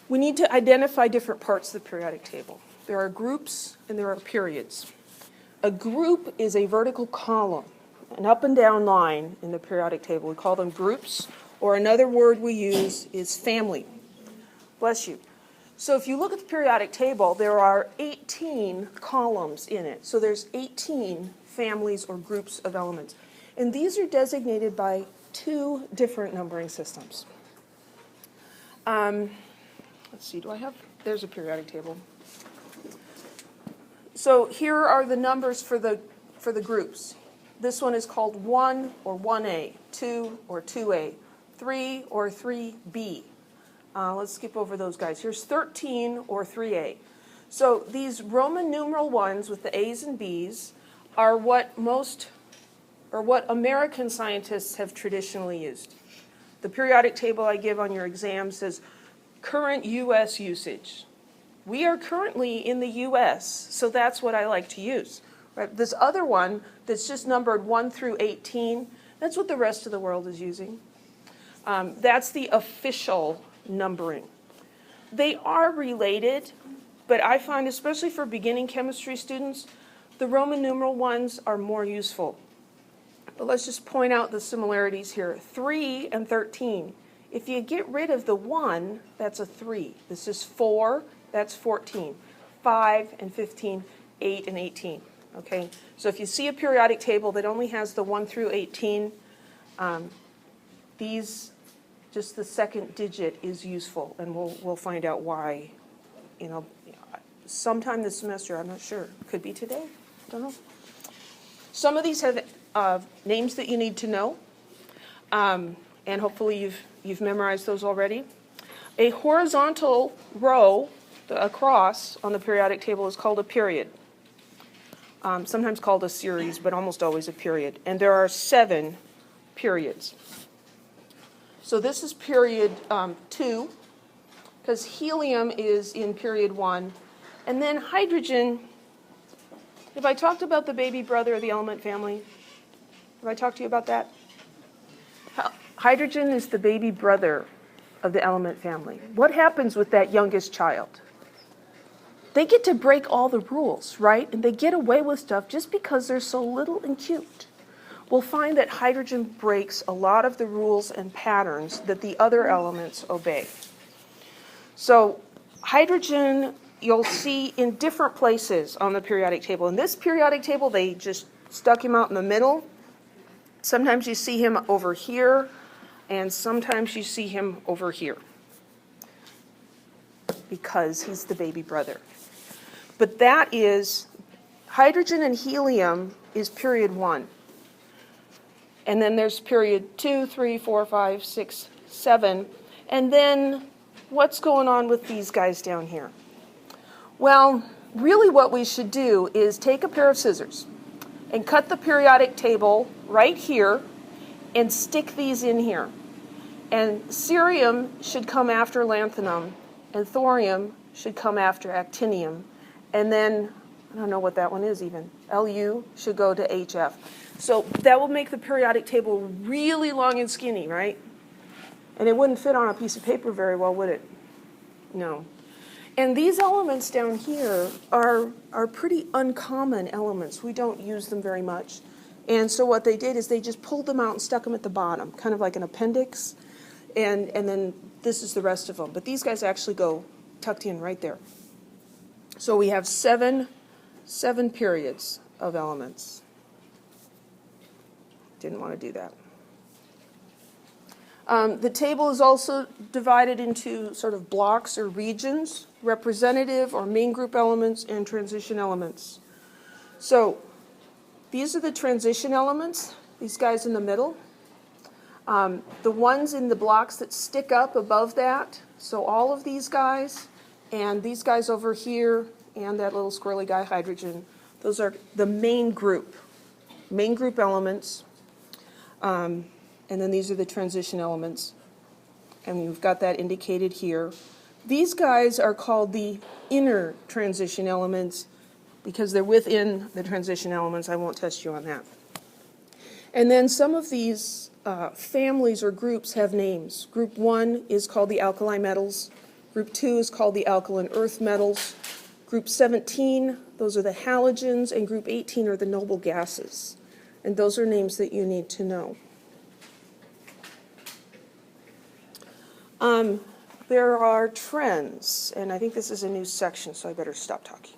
We need to identify different parts of the periodic table. There are groups and there are periods. A group is a vertical column, an up and down line in the periodic table. We call them groups, or another word we use is family. Bless you. So if you look at the periodic table, there are 18 columns in it. So there's 18 families or groups of elements. And these are designated by two different numbering systems. Let's see, there's a periodic table. So here are the numbers for the groups. This one is called 1 or 1A, 2 or 2A, 3 or 3B. Let's skip over those guys. Here's 13 or 3A. So these Roman numeral ones with the A's and B's are what American scientists have traditionally used. The periodic table I give on your exam says current U.S. usage. We are currently in the U.S., so that's what I like to use. Right? This other one that's just numbered 1 through 18, that's what the rest of the world is using. That's the official numbering. They are related, but I find, especially for beginning chemistry students, the Roman numeral ones are more useful. But let's just point out the similarities here. 3 and 13. If you get rid of the 1, that's a 3. This is 4, that's 14. 5 and 15, 8 and 18. Okay? So if you see a periodic table that only has the 1 through 18, just the second digit is useful, and we'll find out why. Sometime this semester, I'm not sure. Could be today, don't know. Some of these have names that you need to know, and hopefully you've memorized those already. A horizontal row across on the periodic table is called a period. Sometimes called a series, but almost always a period. And there are 7 periods. So this is period 2, because helium is in period 1. And then hydrogen, have I talked about the baby brother of the element family? Have I talked to you about that? Hydrogen is the baby brother of the element family. What happens with that youngest child? They get to break all the rules, right? And they get away with stuff just because they're so little and cute. We'll find that hydrogen breaks a lot of the rules and patterns that the other elements obey. So hydrogen you'll see in different places on the periodic table. In this periodic table, they just stuck him out in the middle. Sometimes you see him over here, and sometimes you see him over here, because he's the baby brother. But that is, hydrogen and helium is period 1. And then there's period 2, 3, 4, 5, 6, 7. And then what's going on with these guys down here? Well, really what we should do is take a pair of scissors and cut the periodic table right here and stick these in here. And cerium should come after lanthanum, and thorium should come after actinium. And then, I don't know what that one is even, Lu should go to HF. So that will make the periodic table really long and skinny, right? And it wouldn't fit on a piece of paper very well, would it? No. And these elements down here are pretty uncommon elements. We don't use them very much. And so what they did is they just pulled them out and stuck them at the bottom, kind of like an appendix. And then this is the rest of them. But these guys actually go tucked in right there. So we have seven periods of elements. Didn't want to do that. The table is also divided into sort of blocks or regions, representative or main group elements, and transition elements. So these are the transition elements, these guys in the middle. The ones in the blocks that stick up above that, so all of these guys, and these guys over here, and that little squirrely guy, hydrogen, those are the main group elements. And then these are the transition elements. And we've got that indicated here. These guys are called the inner transition elements because they're within the transition elements. I won't test you on that. And then some of these families or groups have names. Group 1 is called the alkali metals. Group 2 is called the alkaline earth metals. Group 17, those are the halogens, and Group 18 are the noble gases. And those are names that you need to know. There are trends, and I think this is a new section, so I better stop talking.